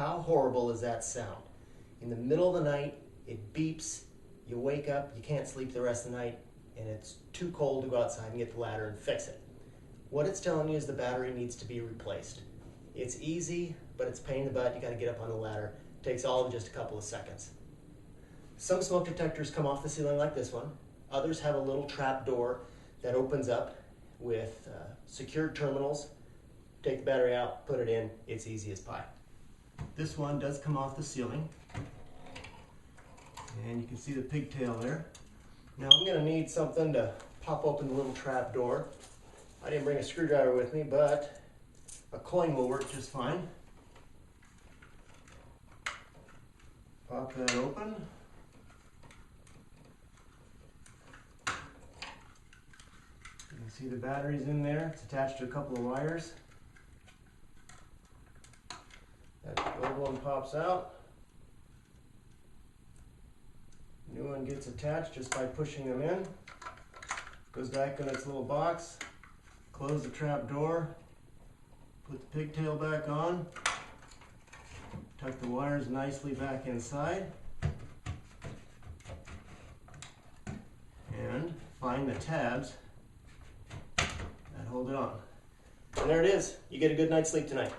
How horrible is that sound? In the middle of the night, it beeps, you wake up, you can't sleep the rest of the night, and it's too cold to go outside and get the ladder and fix it. What it's telling you is the battery needs to be replaced. It's easy, but it's a pain in the butt. You gotta get up on the ladder. It takes all of just a couple of seconds. Some smoke detectors come off the ceiling like this one. Others have a little trap door that opens up with secured terminals. Take the battery out, put it in, it's easy as pie. This one does come off the ceiling. And you can see the pigtail there. Now I'm gonna need something to pop open the little trap door. I didn't bring a screwdriver with me, but a coin will work just fine. Pop that open. You can see the battery's in there. It's attached to a couple of wires. That old one pops out. New one gets attached just by pushing them in. Goes back in its little box. Close the trap door. Put the pigtail back on. Tuck the wires nicely back inside. And find the tabs that hold it on. And there it is. You get a good night's sleep tonight.